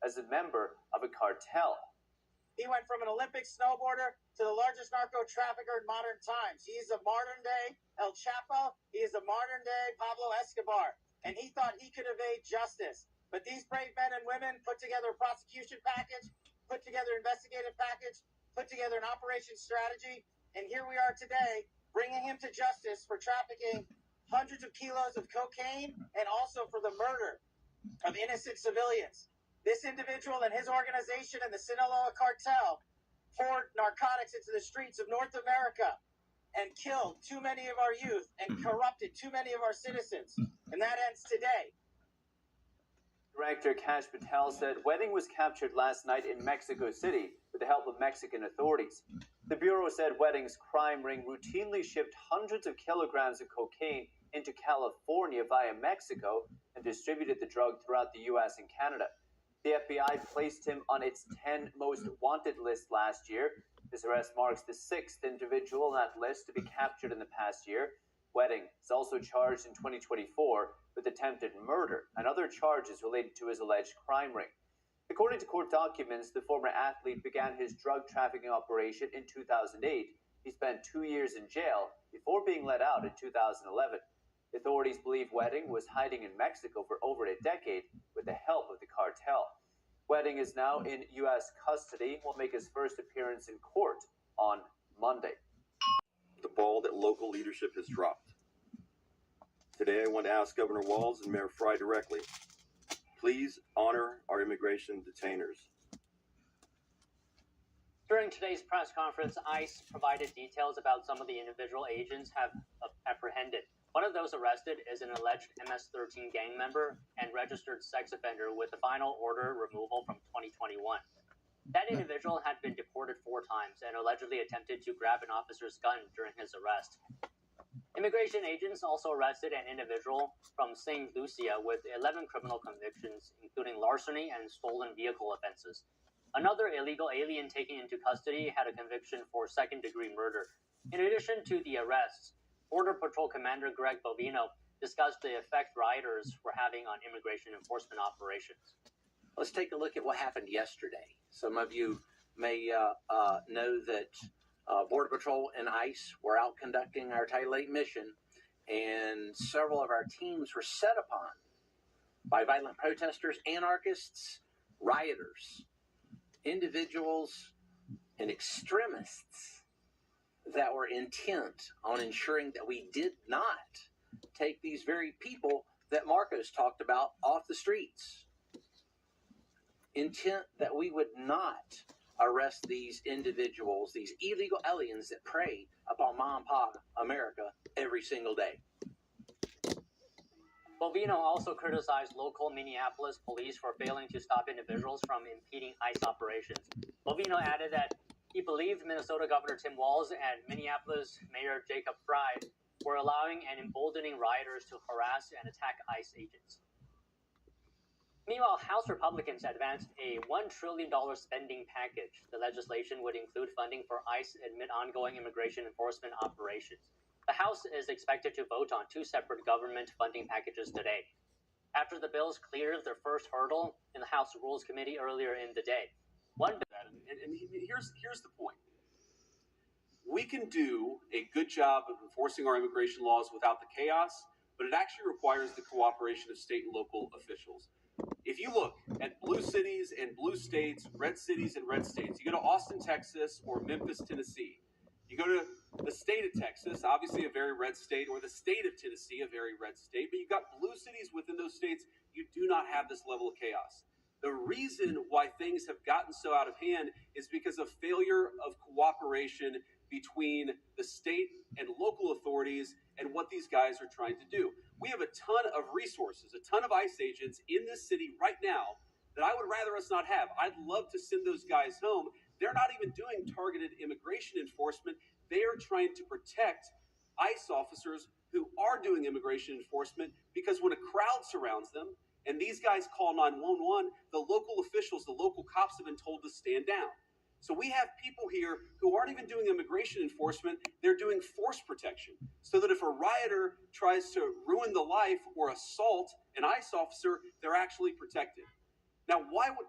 as a member of a cartel. He went from an Olympic snowboarder to the largest narco trafficker in modern times. He's a modern-day El Chapo. He is a modern-day Pablo Escobar. And he thought he could evade justice. But these brave men and women put together a prosecution package, put together an investigative package, put together an operation strategy, and here we are today, bringing him to justice for trafficking hundreds of kilos of cocaine and also for the murder of innocent civilians. This individual and his organization and the Sinaloa cartel poured narcotics into the streets of North America and killed too many of our youth and corrupted too many of our citizens. And that ends today. Director Kash Patel said Wedding was captured last night in Mexico City with the help of Mexican authorities. The Bureau said Wedding's crime ring routinely shipped hundreds of kilograms of cocaine into California via Mexico and distributed the drug throughout the U.S. and Canada. The FBI placed him on its 10 most wanted list last year. His arrest marks the 6th individual on that list to be captured in the past year. Wedding is also charged in 2024 with attempted murder and other charges related to his alleged crime ring. According to court documents, the former athlete began his drug trafficking operation in 2008. He spent 2 years in jail before being let out in 2011. Authorities believe Wedding was hiding in Mexico for over a decade with the help of the cartel. Wedding is now in U.S. custody and will make his first appearance in court on Monday. The ball that local leadership has dropped. Today, I want to ask Governor Walz and Mayor Frey directly, please honor our immigration detainers. During today's press conference, ICE provided details about some of the individual agents have apprehended. One of those arrested is an alleged MS-13 gang member and registered sex offender with a final order removal from 2021. That individual had been deported 4 times and allegedly attempted to grab an officer's gun during his arrest. Immigration agents also arrested an individual from St. Lucia with 11 criminal convictions, including larceny and stolen vehicle offenses. Another illegal alien taken into custody had a conviction for second-degree murder. In addition to the arrests, Border Patrol Commander Greg Bovino discussed the effect rioters were having on immigration enforcement operations. Let's take a look at what happened yesterday. Some of you may know that Border Patrol and ICE were out conducting our Title 8 mission, and several of our teams were set upon by violent protesters, anarchists, rioters, individuals, and extremists that were intent on ensuring that we did not take these very people that Marcos talked about off the streets. Intent that we would not arrest these individuals, these illegal aliens that prey upon mom and pop America every single day. Bovino also criticized local Minneapolis police for failing to stop individuals from impeding ICE operations. Bovino added that he believed Minnesota Governor Tim Walz and Minneapolis Mayor Jacob Frey were allowing and emboldening rioters to harass and attack ICE agents. Meanwhile, House Republicans advanced a $1 trillion spending package. The legislation would include funding for ICE amid ongoing immigration enforcement operations. The House is expected to vote on 2 separate government funding packages today, after the bills cleared their first hurdle in the House Rules Committee earlier in the day. Here's the point. We can do a good job of enforcing our immigration laws without the chaos, but it actually requires the cooperation of state and local officials. If you look at blue cities and blue states, red cities and red states, you go to Austin, Texas, or Memphis, Tennessee. You go to the state of Texas, obviously a very red state, or the state of Tennessee, a very red state, but you've got blue cities within those states, you do not have this level of chaos. The reason why things have gotten so out of hand is because of failure of cooperation between the state and local authorities and what these guys are trying to do. We have a ton of resources, a ton of ICE agents in this city right now that I would rather us not have. I'd love to send those guys home. They're not even doing targeted immigration enforcement. They are trying to protect ICE officers who are doing immigration enforcement, because when a crowd surrounds them and these guys call 911, the local officials, the local cops have been told to stand down. So we have people here who aren't even doing immigration enforcement, they're doing force protection. So that if a rioter tries to ruin the life or assault an ICE officer, they're actually protected. Now,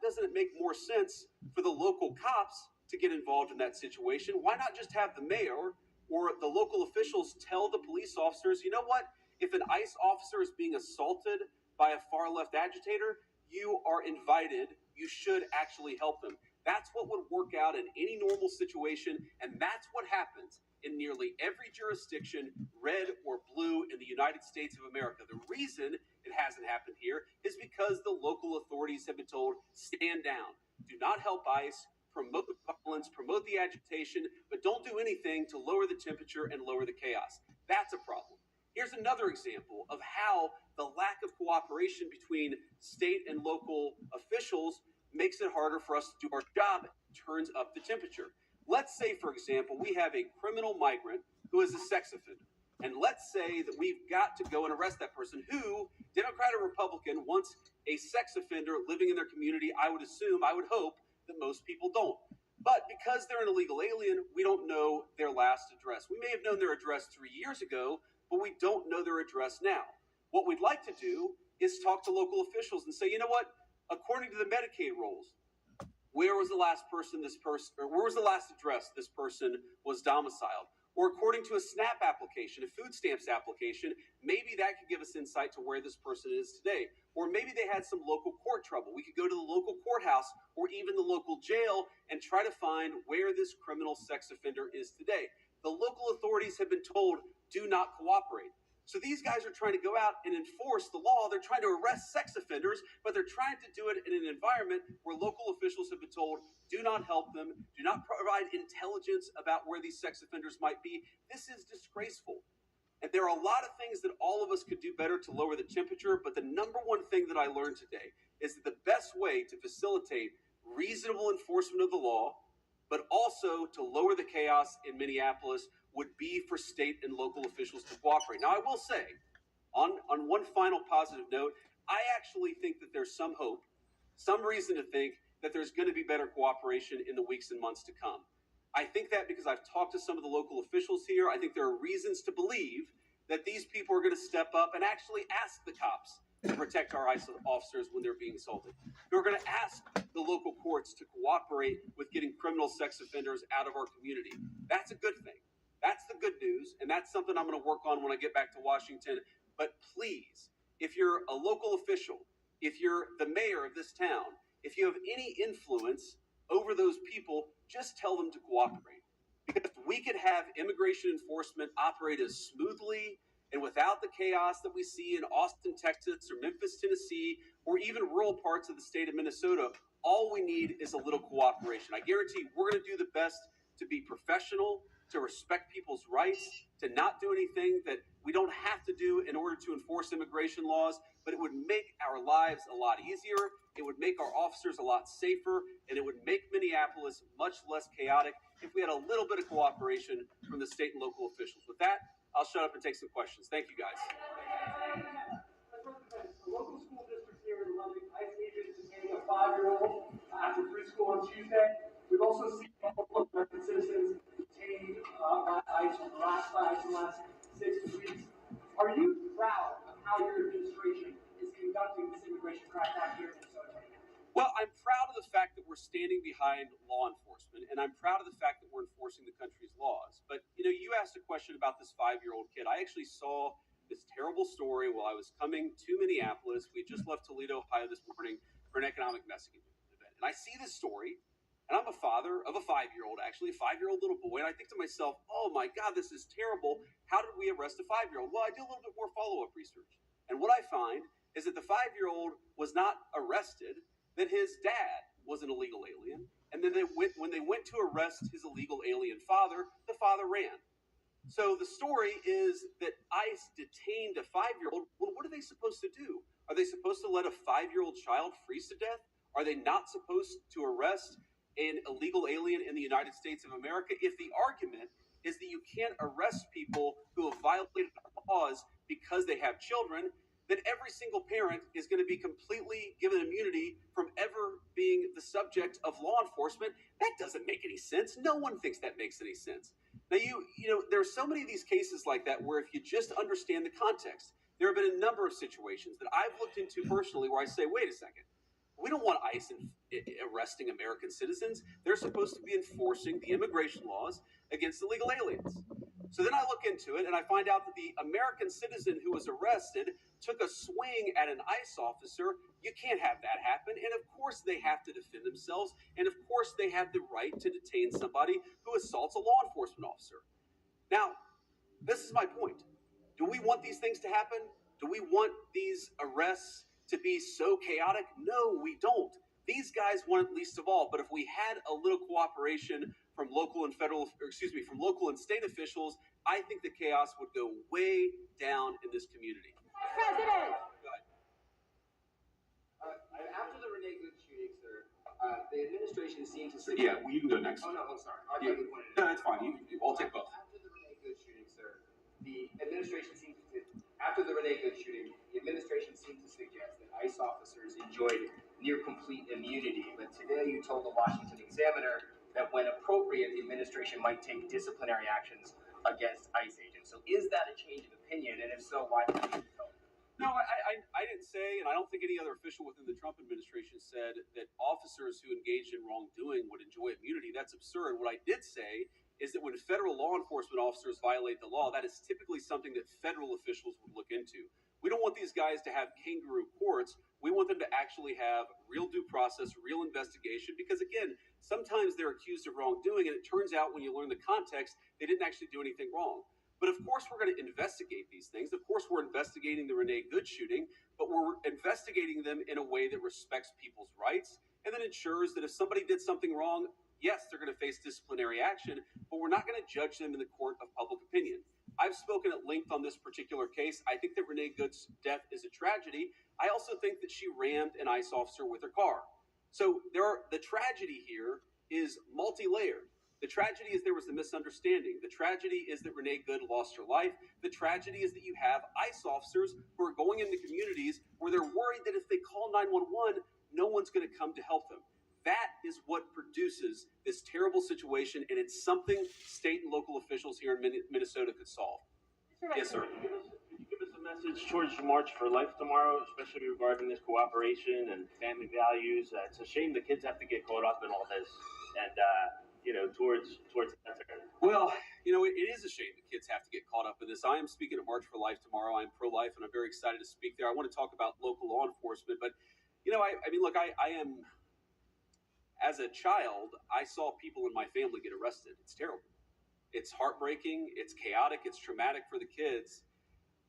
doesn't it make more sense for the local cops to get involved in that situation? Why not just have the mayor or the local officials tell the police officers, you know what? If an ICE officer is being assaulted by a far left agitator, you are invited. You should actually help them. That's what would work out in any normal situation, and that's what happens in nearly every jurisdiction, red or blue, in the United States of America. The reason it hasn't happened here is because the local authorities have been told, stand down, do not help ICE, promote the violence, promote the agitation, but don't do anything to lower the temperature and lower the chaos. That's a problem. Here's another example of how the lack of cooperation between state and local officials makes it harder for us to do our job, turns up the temperature. Let's say, for example, we have a criminal migrant who is a sex offender. And let's say that we've got to go and arrest that person who, Democrat or Republican, wants a sex offender living in their community. I would assume, I would hope that most people don't. But because they're an illegal alien, we don't know their last address. We may have known their address 3 years ago, but we don't know their address now. What we'd like to do is talk to local officials and say, you know what, according to the Medicaid rules, where was the last address this person was domiciled? Or according to a SNAP application, a food stamps application, maybe that could give us insight to where this person is today. Or maybe they had some local court trouble. We could go to the local courthouse or even the local jail and try to find where this criminal sex offender is today. The local authorities have been told, do not cooperate. So these guys are trying to go out and enforce the law. They're trying to arrest sex offenders, but they're trying to do it in an environment where local officials have been told, do not help them, do not provide intelligence about where these sex offenders might be. This is disgraceful. And there are a lot of things that all of us could do better to lower the temperature, but the number one thing that I learned today is that the best way to facilitate reasonable enforcement of the law, but also to lower the chaos in Minneapolis, would be for state and local officials to cooperate. Now, I will say, on one final positive note, I actually think that there's some hope, some reason to think that there's going to be better cooperation in the weeks and months to come. I think that because I've talked to some of the local officials here. I think there are reasons to believe that these people are going to step up and actually ask the cops to protect our ICE officers when they're being assaulted. They're going to ask the local courts to cooperate with getting criminal sex offenders out of our community. That's a good thing. That's the good news, and that's something I'm going to work on when I get back to Washington. But please, if you're a local official, if you're the mayor of this town, if you have any influence over those people, just tell them to cooperate. Because we could have immigration enforcement operate as smoothly and without the chaos that we see in Austin, Texas, or Memphis, Tennessee, or even rural parts of the state of Minnesota. All we need is a little cooperation. I guarantee we're going to do the best to be professional, to respect people's rights, to not do anything that we don't have to do in order to enforce immigration laws, but it would make our lives a lot easier, it would make our officers a lot safer, and it would make Minneapolis much less chaotic if we had a little bit of cooperation from the state and local officials. With that, I'll shut up and take some questions. Thank you, guys. The local school district here in London, ICE agents detaining a 5-year-old after preschool on Tuesday. We've also seen multiple American citizens detained by ICE or harassed by ICE in the last 6 weeks. Are you proud of how your administration is conducting this immigration crackdown here in Minnesota right now? Well, I'm proud of the fact that we're standing behind law enforcement, and I'm proud of the fact that we're enforcing the country's laws. But, you asked a question about this 5-year-old kid. I actually saw this terrible story while I was coming to Minneapolis. We just left Toledo, Ohio this morning for an economic messaging event. And I see this story, and I'm a father of a 5-year-old, actually, a 5-year-old little boy. And I think to myself, oh my God, this is terrible. How did we arrest a 5-year-old? Well, I do a little bit more follow-up research. And what I find is that the 5-year-old was not arrested, that his dad was an illegal alien. And then when they went to arrest his illegal alien father, the father ran. So the story is that ICE detained a 5-year-old. Well, what are they supposed to do? Are they supposed to let a 5-year-old child freeze to death? Are they not supposed to arrest an illegal alien in the United States of America? If the argument is that you can't arrest people who have violated our laws because they have children, then every single parent is going to be completely given immunity from ever being the subject of law enforcement. That doesn't make any sense. No one thinks that makes any sense. Now, there are so many of these cases like that where if you just understand the context, there have been a number of situations that I've looked into personally where I say, wait a second, We don't want ICE arresting American citizens. They're supposed to be enforcing the immigration laws against illegal aliens. So then I look into it and I find out that the American citizen who was arrested took a swing at an ICE officer. You can't have that happen. And of course they have to defend themselves. And of course they have the right to detain somebody who assaults a law enforcement officer. Now, this is my point. Do we want these things to happen? Do we want these arrests to be so chaotic? No, we don't. These guys want it least of all. But if we had a little cooperation from local and from local and state officials, I think the chaos would go way down in this community. President! After the Renee Good shooting, sir, the administration seemed to say... Yeah, well, you can go next. Oh, no, I'm sorry. I Yeah. thought you wanted to... No, that's fine. I'll take both. After the Renee Good shooting, sir, the administration seemed to... After the Renee Good shooting, the administration seemed to suggest that ICE officers enjoyed near complete immunity. But today you told the Washington Examiner that when appropriate, the administration might take disciplinary actions against ICE agents. So is that a change of opinion? And if so, why did you tell me? No, I didn't say, and I don't think any other official within the Trump administration said that officers who engaged in wrongdoing would enjoy immunity. That's absurd. What I did say is that when federal law enforcement officers violate the law, that is typically something that federal officials would look into. We don't want these guys to have kangaroo courts. We want them to actually have real due process, real investigation, because again, sometimes they're accused of wrongdoing, and it turns out when you learn the context, they didn't actually do anything wrong. But of course, we're going to investigate these things. Of course, we're investigating the Renee Good shooting, but we're investigating them in a way that respects people's rights and then ensures that if somebody did something wrong, yes, they're going to face disciplinary action, but we're not going to judge them in the court of public opinion. I've spoken at length on this particular case. I think that Renee Good's death is a tragedy. I also think that she rammed an ICE officer with her car. So the tragedy here is multi-layered. The tragedy is there was a misunderstanding. The tragedy is that Renee Good lost her life. The tragedy is that you have ICE officers who are going into communities where they're worried that if they call 911, no one's going to come to help them. That is what produces this terrible situation, and it's something state and local officials here in Minnesota could solve. Yes, sir. Could you give us a message towards March for Life tomorrow, especially regarding this cooperation and family values? It's a shame the kids have to get caught up in all this, and towards that. Well, it is a shame that kids have to get caught up in this. I am speaking at March for Life tomorrow. I'm pro-life, and I'm very excited to speak there. I want to talk about local law enforcement, but I am. As a child, I saw people in my family get arrested. It's terrible. It's heartbreaking. It's chaotic. It's traumatic for the kids.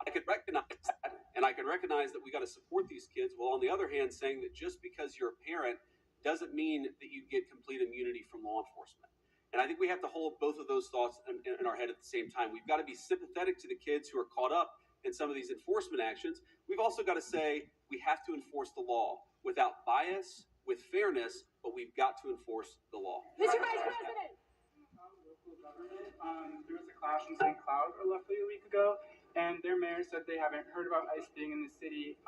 I could recognize that, and I could recognize that we got to support these kids. While on the other hand, saying that just because you're a parent doesn't mean that you get complete immunity from law enforcement. And I think we have to hold both of those thoughts in our head at the same time. We've got to be sympathetic to the kids who are caught up in some of these enforcement actions. We've also got to say we have to enforce the law without bias, with fairness, but we've got to enforce the law. Mr. Vice President! Local government, there was a clash in St. Cloud roughly a week ago, and their mayor said they haven't heard about ICE being in the city.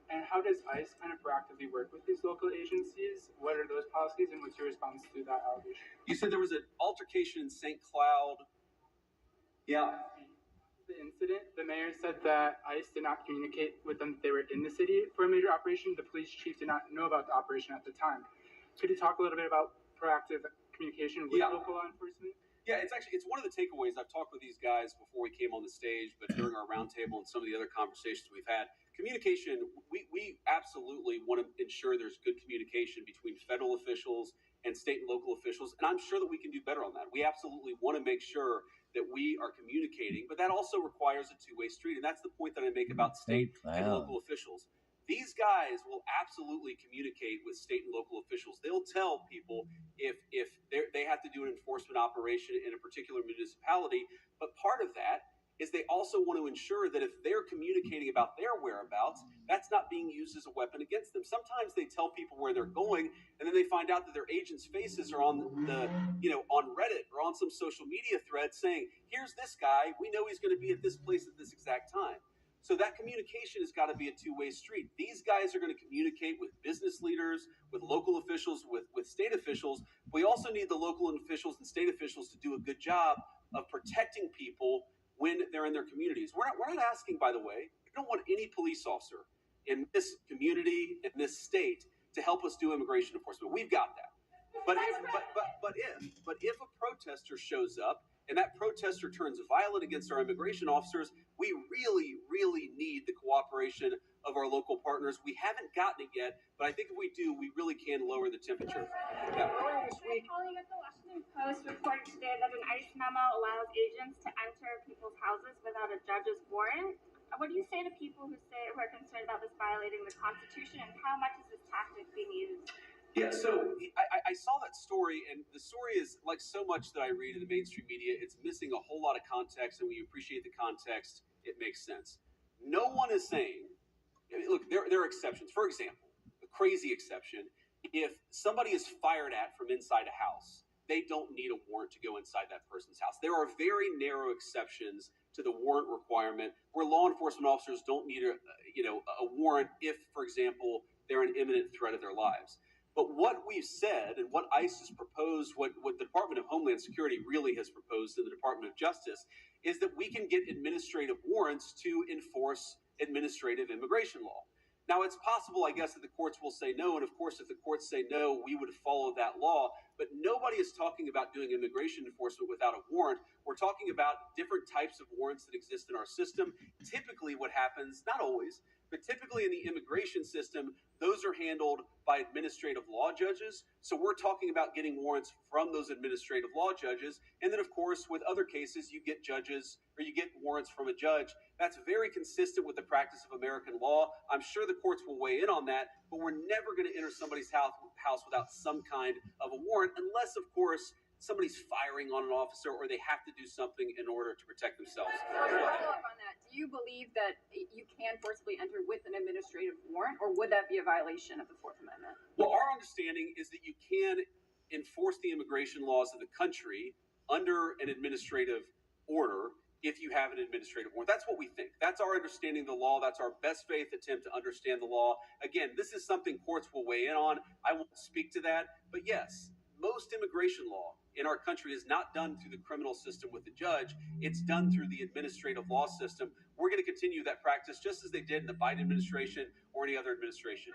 And how does ICE kind of proactively work with these local agencies? What are those policies, and what's your response to that allegation? You said there was an altercation in St. Cloud. Yeah. The incident, the mayor said that ICE did not communicate with them that they were in the city for a major operation. The police chief did not know about the operation at the time. Could you talk a little bit about proactive communication with local law enforcement? Yeah, it's one of the takeaways. I've talked with these guys before we came on the stage, but during our roundtable and some of the other conversations we've had, communication, we absolutely want to ensure there's good communication between federal officials and state and local officials, and I'm sure that we can do better on that. We absolutely want to make sure that we are communicating, but that also requires a two-way street, and that's the point that I make about state and local officials. These guys will absolutely communicate with state and local officials. They'll tell people if they have to do an enforcement operation in a particular municipality, but part of that is they also want to ensure that if they're communicating about their whereabouts, that's not being used as a weapon against them. Sometimes they tell people where they're going, and then they find out that their agents' faces are on on Reddit or on some social media thread saying, here's this guy, we know he's going to be at this place at this exact time. So that communication has got to be a two-way street. These guys are going to communicate with business leaders, with local officials, with state officials. We also need the local officials and state officials to do a good job of protecting people when they're in their communities. We're not asking, by the way, we don't want any police officer in this community, in this state, to help us do immigration enforcement. We've got that. But if a protester shows up and that protester turns violent against our immigration officers, we really, really need the cooperation of our local partners. We haven't gotten it yet, but I think if we do, we really can lower the temperature. Yeah. Earlier this week, the Washington Post reported today that an ICE memo allows agents to enter people's houses without a judge's warrant. What do you say to people who are concerned about this violating the Constitution, and how much is this tactic being used? Yeah, so I saw that story, and the story is like so much that I read in the mainstream media. It's missing a whole lot of context, and when you appreciate the context, it makes sense. No one is saying, look, there are exceptions. For example, a crazy exception, if somebody is fired at from inside a house, they don't need a warrant to go inside that person's house. There are very narrow exceptions to the warrant requirement where law enforcement officers don't need a warrant if, for example, they're an imminent threat of their lives. But what we've said and what ICE has proposed, what the Department of Homeland Security really has proposed to the Department of Justice, is that we can get administrative warrants to enforce administrative immigration law. Now, it's possible, I guess, that the courts will say no. And of course, if the courts say no, we would follow that law. But nobody is talking about doing immigration enforcement without a warrant. We're talking about different types of warrants that exist in our system. Typically, what happens, not always, but typically in the immigration system, those are handled by administrative law judges. So we're talking about getting warrants from those administrative law judges. And then, of course, with other cases, you get judges or you get warrants from a judge. That's very consistent with the practice of American law. I'm sure the courts will weigh in on that, but we're never going to enter somebody's house without some kind of a warrant, unless, of course, somebody's firing on an officer or they have to do something in order to protect themselves. Follow up on that. Do you believe that you can forcibly enter with an administrative warrant, or would that be a violation of the Fourth Amendment? Well, our understanding is that you can enforce the immigration laws of the country under an administrative order if you have an administrative warrant. That's what we think. That's our understanding of the law. That's our best faith attempt to understand the law. Again, this is something courts will weigh in on. I won't speak to that. But yes, most immigration law in our country is not done through the criminal system with the judge. It's done through the administrative law system. We're going to continue that practice just as they did in the Biden administration or any other administration.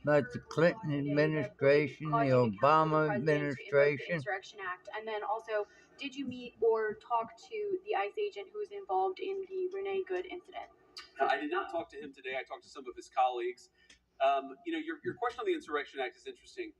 But the Clinton administration, the Obama administration. Insurrection Act. And then also, did you meet or talk to the ICE agent who was involved in the Renee Good incident? I did not talk to him today. I talked to some of his colleagues. Your question on the Insurrection Act is interesting.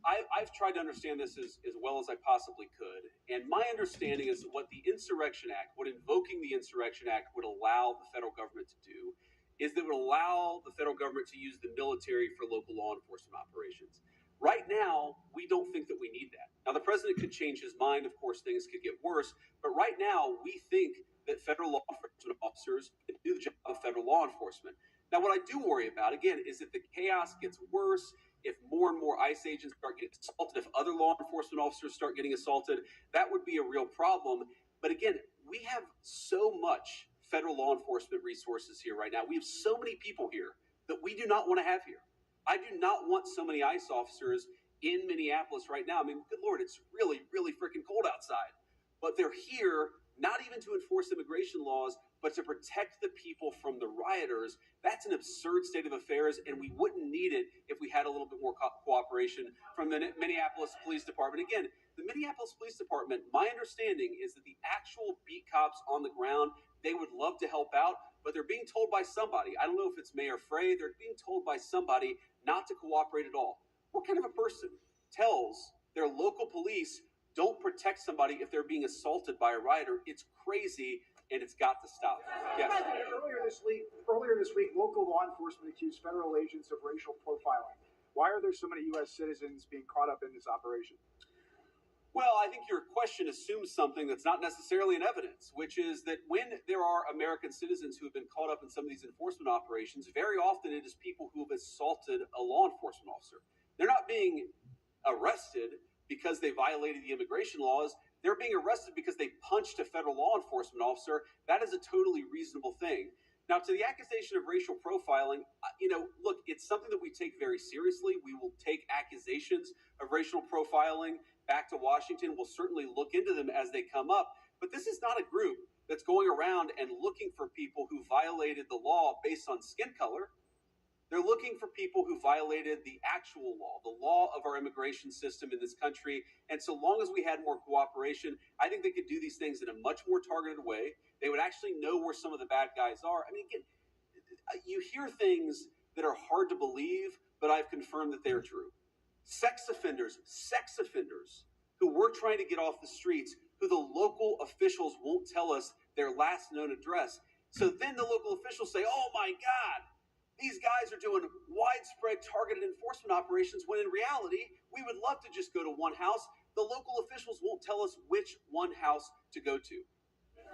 I've tried to understand this as well as I possibly could. And my understanding is that what the Insurrection Act, what invoking the Insurrection Act would allow the federal government to do is that it would allow the federal government to use the military for local law enforcement operations. Right now, we don't think that we need that. Now, the president could change his mind. Of course, things could get worse. But right now, we think that federal law enforcement officers can do the job of federal law enforcement. Now, what I do worry about, again, is if the chaos gets worse, if more and more ICE agents start getting assaulted, if other law enforcement officers start getting assaulted, that would be a real problem. But again, we have so much federal law enforcement resources here right now. We have so many people here that we do not want to have here. I do not want so many ICE officers in Minneapolis right now. I mean, good Lord, it's really, really freaking cold outside. But they're here not even to enforce immigration laws, but to protect the people from the rioters. That's an absurd state of affairs, and we wouldn't need it if we had a little bit more cooperation from the Minneapolis Police Department. Again, the Minneapolis Police Department, my understanding is that the actual beat cops on the ground, they would love to help out, but they're being told by somebody. I don't know if it's Mayor Frey. They're being told by somebody not to cooperate at all. What kind of a person tells their local police don't protect somebody if they're being assaulted by a rioter? It's crazy, and it's got to stop. Yes. Earlier this week, local law enforcement accused federal agents of racial profiling. Why are there so many U.S. citizens being caught up in this operation? Well, I think your question assumes something that's not necessarily in evidence, which is that when there are American citizens who have been caught up in some of these enforcement operations, very often it is people who have assaulted a law enforcement officer. They're not being arrested because they violated the immigration laws. They're being arrested because they punched a federal law enforcement officer. That is a totally reasonable thing. Now, to the accusation of racial profiling, look, it's something that we take very seriously. We will take accusations of racial profiling back to Washington. We'll certainly look into them as they come up. But this is not a group that's going around and looking for people who violated the law based on skin color. They're looking for people who violated the actual law, the law of our immigration system in this country. And so long as we had more cooperation, I think they could do these things in a much more targeted way. They would actually know where some of the bad guys are. I mean, again, you hear things that are hard to believe, but I've confirmed that they're true. Sex offenders who we're trying to get off the streets, who the local officials won't tell us their last known address. So then the local officials say, oh my God, these guys are doing widespread targeted enforcement operations, when in reality, we would love to just go to one house. The local officials won't tell us which one house to go to.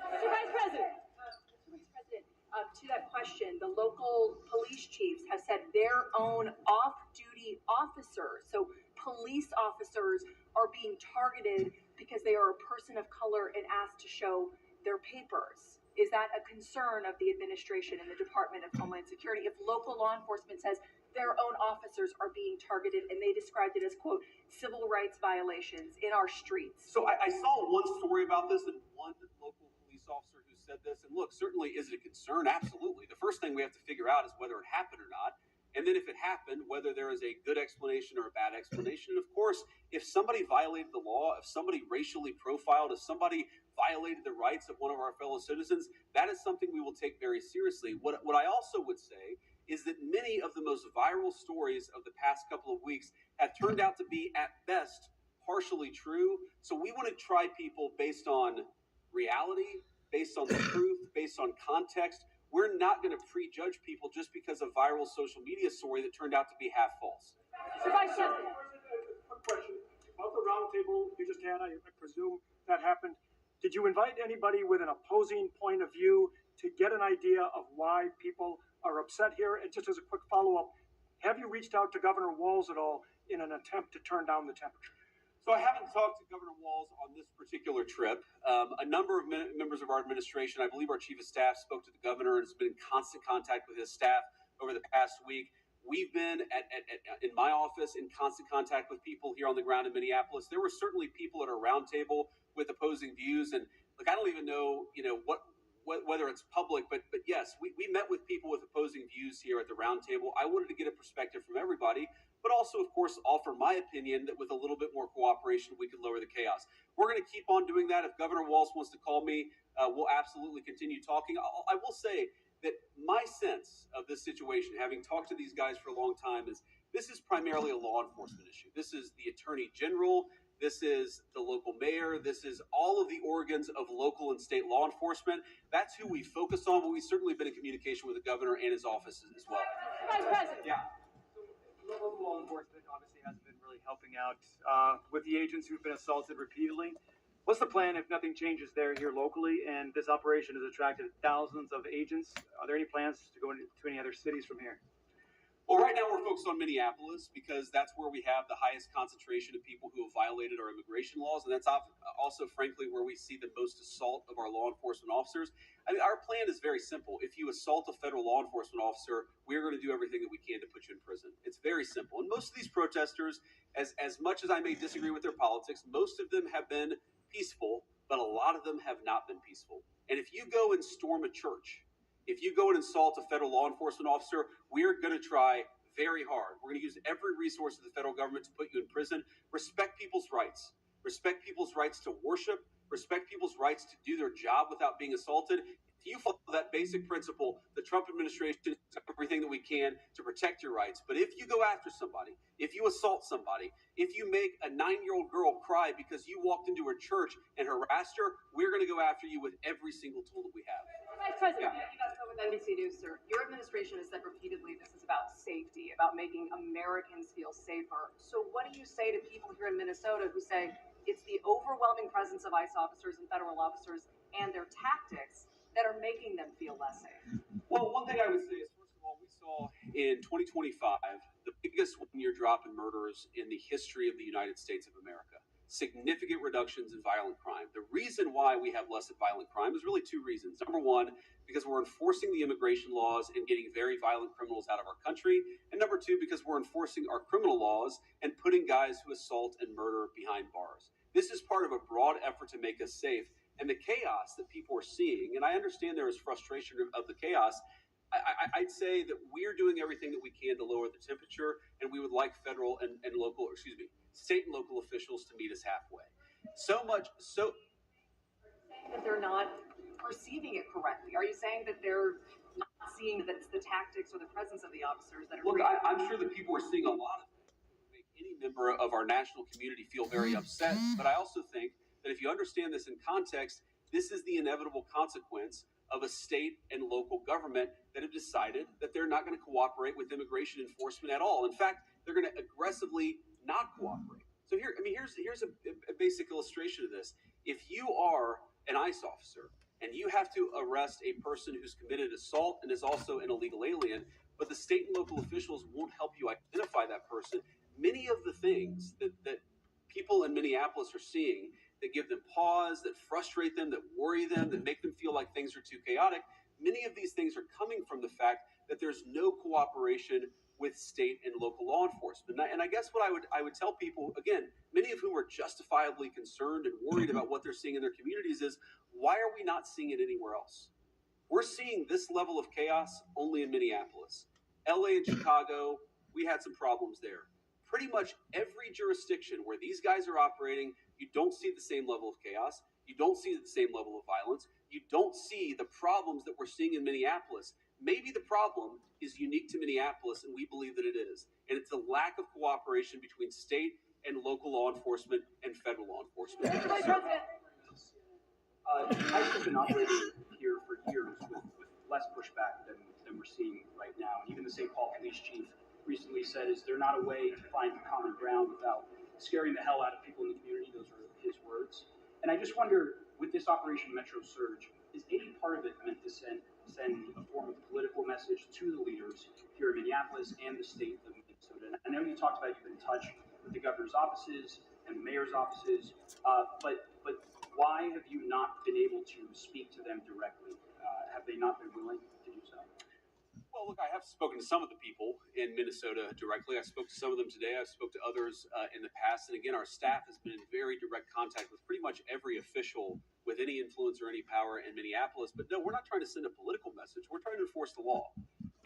Mr. Vice President. To that question, the local police chiefs have said their own off-duty officers, so police officers, are being targeted because they are a person of color and asked to show their papers. Is that a concern of the administration and the Department of Homeland Security if local law enforcement says their own officers are being targeted, and they described it as, quote, civil rights violations in our streets? So I saw one story about this, and one local police officer who said this. And look, certainly is it a concern? Absolutely. The first thing we have to figure out is whether it happened or not. And then if it happened, whether there is a good explanation or a bad explanation. And of course, if somebody violated the law, if somebody racially profiled, if somebody violated the rights of one of our fellow citizens, that is something we will take very seriously. What I also would say is that many of the most viral stories of the past couple of weeks have turned out to be, at best, partially true. So we want to try people based on reality, based on the truth, based on context. We're not going to prejudge people just because a viral social media story that turned out to be half false. Mr. Vice President. Quick question about the roundtable you just had. I presume that happened. Did you invite anybody with an opposing point of view to get an idea of why people are upset here? And just as a quick follow-up, have you reached out to Governor Walz at all in an attempt to turn down the temperature? So I haven't talked to Governor Walz on this particular trip. A number of members of our administration, I believe our chief of staff, spoke to the governor and has been in constant contact with his staff over the past week. We've been in my office in constant contact with people here on the ground in Minneapolis. There were certainly people at our roundtable with opposing views, and look, I don't even know, whether it's public, but yes, we met with people with opposing views here at the roundtable. I wanted to get a perspective from everybody, but also, of course, offer my opinion that with a little bit more cooperation, we could lower the chaos. We're going to keep on doing that. If Governor Walz wants to call me, we'll absolutely continue talking. I will say that my sense of this situation, having talked to these guys for a long time, is this is primarily a law enforcement issue. This is the Attorney General. This is the local mayor. This is all of the organs of local and state law enforcement. That's who we focus on, but we've certainly been in communication with the governor and his offices as well. Vice President. Yeah. So local law enforcement obviously hasn't been really helping out with the agents who've been assaulted repeatedly. What's the plan if nothing changes there here locally and this operation has attracted thousands of agents? Are there any plans to go into any other cities from here? Well, right now we're focused on Minneapolis because that's where we have the highest concentration of people who have violated our immigration laws. And that's also, frankly, where we see the most assault of our law enforcement officers. I mean, our plan is very simple. If you assault a federal law enforcement officer, we're going to do everything that we can to put you in prison. It's very simple. And most of these protesters, as much as I may disagree with their politics, most of them have been peaceful, but a lot of them have not been peaceful. And if you go and storm a church, if you go and insult a federal law enforcement officer, we're going to try very hard. We're going to use every resource of the federal government to put you in prison. Respect people's rights. Respect people's rights to worship. Respect people's rights to do their job without being assaulted. If you follow that basic principle, the Trump administration does everything that we can to protect your rights. But if you go after somebody, if you assault somebody, if you make a 9-year-old girl cry because you walked into her church and harassed her, we're going to go after you with every single tool that we have. Vice President. Yeah, you guys know with NBC News, sir, your administration has said repeatedly this is about safety, about making Americans feel safer. So what do you say to people here in Minnesota who say it's the overwhelming presence of ICE officers and federal officers and their tactics that are making them feel less safe? Well, one thing I would say is, first of all, we saw in 2025 the biggest one-year drop in murders in the history of the United States of America. Significant reductions in violent crime. The reason why we have less violent crime is really two reasons. Number one, because we're enforcing the immigration laws and getting very violent criminals out of our country. And number two, because we're enforcing our criminal laws and putting guys who assault and murder behind bars. This is part of a broad effort to make us safe. And the chaos that people are seeing, and I understand there is frustration of the chaos, I'd say that we're doing everything that we can to lower the temperature, and we would like federal and local, excuse me, state and local officials to meet us halfway. So much so. That they're not perceiving it correctly? Are you saying that they're not seeing that it's the tactics or the presence of the officers that are? Look, I'm sure that people are seeing a lot of things that make any member of our national community feel very upset. But I also think that if you understand this in context, this is the inevitable consequence of a state and local government that have decided that they're not going to cooperate with immigration enforcement at all. In fact, they're going to aggressively not cooperate. So here's a basic illustration of this. If you are an ICE officer and you have to arrest a person who's committed assault and is also an illegal alien, but the state and local officials won't help you identify that person, many of the things that people in Minneapolis are seeing that give them pause, that frustrate them, that worry them, that make them feel like things are too chaotic, many of these things are coming from the fact that there's no cooperation with state and local law enforcement. And I guess what I would tell people, again, many of whom are justifiably concerned and worried about what they're seeing in their communities, is why are we not seeing it anywhere else? We're seeing this level of chaos only in Minneapolis. LA and Chicago, we had some problems there. Pretty much every jurisdiction where these guys are operating, you don't see the same level of chaos. You don't see the same level of violence. You don't see the problems that we're seeing in Minneapolis. Maybe the problem is unique to Minneapolis, and we believe that it is. And it's a lack of cooperation between state and local law enforcement and federal law enforcement. ICE has been operating here for years with less pushback than we're seeing right now. And even the St. Paul police chief recently said, is there not a way to find common ground without scaring the hell out of people in the community? Those are his words. And I just wonder, with this Operation Metro Surge, is any part of it meant to send a form of political message to the leaders here in Minneapolis and the state of Minnesota? And I know you talked about you've been in touch with the governor's offices and the mayor's offices, but why have you not been able to speak to them directly? Have they not been willing to do so? Well, look, I have spoken to some of the people in Minnesota directly. I spoke to some of them today. I spoke to others in the past. And again, our staff has been in very direct contact with pretty much every official with any influence or any power in Minneapolis. But no, we're not trying to send a political message. We're trying to enforce the law.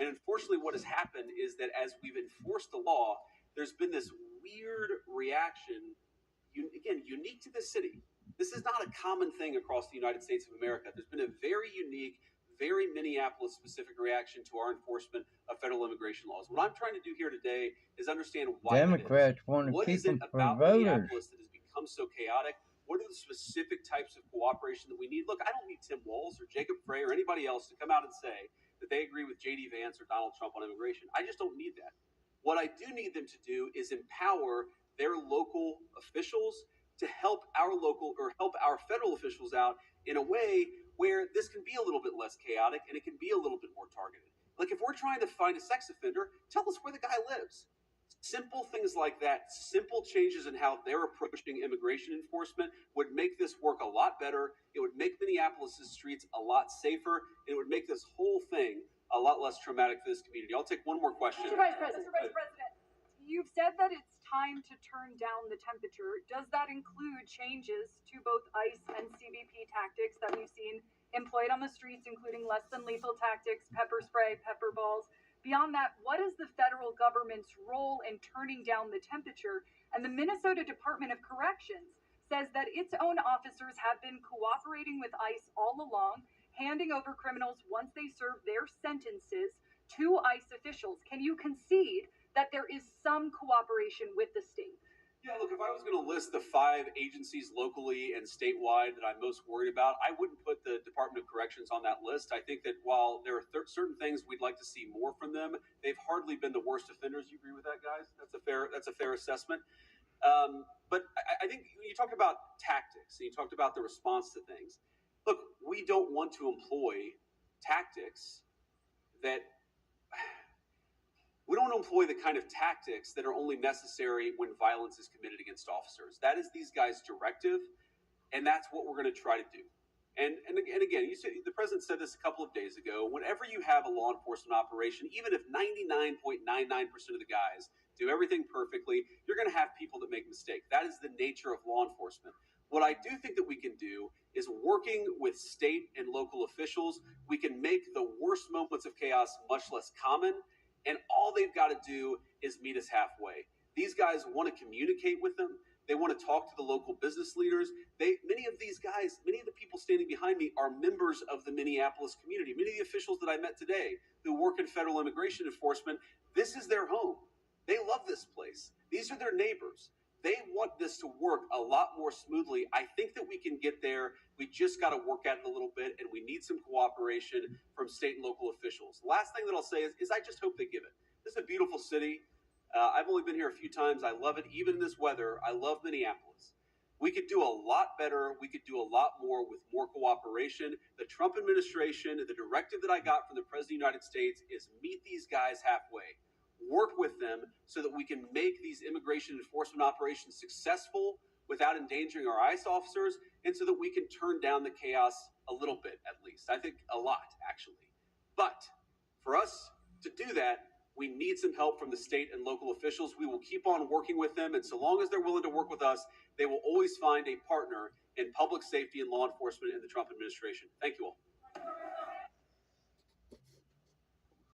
And unfortunately, what has happened is that as we've enforced the law, there's been this weird reaction, again, unique to this city. This is not a common thing across the United States of America. There's been a very unique, very Minneapolis-specific reaction to our enforcement of federal immigration laws. What I'm trying to do here today is understand why Democrats want to keep them for voters. Minneapolis that has become so chaotic? What are the specific types of cooperation that we need? Look, I don't need Tim Walz or Jacob Frey or anybody else to come out and say that they agree with J.D. Vance or Donald Trump on immigration. I just don't need that. What I do need them to do is empower their local officials to help our federal officials out in a way where this can be a little bit less chaotic and it can be a little bit more targeted. Like if we're trying to find a sex offender, tell us where the guy lives. Simple things like that, simple changes in how they're approaching immigration enforcement would make this work a lot better. It would make Minneapolis' streets a lot safer. And it would make this whole thing a lot less traumatic for this community. I'll take one more question. Mr. Vice President, you've said that it's time to turn down the temperature. Does that include changes to both ICE and CBP tactics that we've seen employed on the streets, including less than lethal tactics, pepper spray, pepper balls? Beyond that, what is the federal government's role in turning down the temperature? And the Minnesota Department of Corrections says that its own officers have been cooperating with ICE all along, handing over criminals once they serve their sentences to ICE officials. Can you concede that there is some cooperation with the state? Yeah, look, if I was going to list the 5 agencies locally and statewide that I'm most worried about, I wouldn't put the Department of Corrections on that list. I think that while there are certain things we'd like to see more from them, they've hardly been the worst offenders. You agree with that, guys? That's a fair assessment. But I think when you talk about tactics and you talked about the response to things, look, we don't want to employ tactics that we don't employ the kind of tactics that are only necessary when violence is committed against officers. That is these guys' directive, and that's what we're going to try to do. And again, the president said this a couple of days ago. Whenever you have a law enforcement operation, even if 99.99% of the guys do everything perfectly, you're going to have people that make mistakes. That is the nature of law enforcement. What I do think that we can do is working with state and local officials, we can make the worst moments of chaos much less common. And all they've got to do is meet us halfway. These guys want to communicate with them. They want to talk to the local business leaders. Many of these guys, many of the people standing behind me are members of the Minneapolis community. Many of the officials that I met today who work in federal immigration enforcement, this is their home. They love this place. These are their neighbors. They want this to work a lot more smoothly. I think that we can get there. We just got to work at it a little bit, and we need some cooperation from state and local officials. Last thing that I'll say is I just hope they give it. This is a beautiful city. I've only been here a few times. I love it. Even in this weather, I love Minneapolis. We could do a lot better. We could do a lot more with more cooperation. The Trump administration, the directive that I got from the President of the United States is meet these guys halfway. Work with them so that we can make these immigration enforcement operations successful without endangering our ICE officers, and so that we can turn down the chaos a little bit, at least. I think a lot, actually. But for us to do that, we need some help from the state and local officials. We will keep on working with them, and so long as they're willing to work with us, they will always find a partner in public safety and law enforcement in the Trump administration. Thank you all.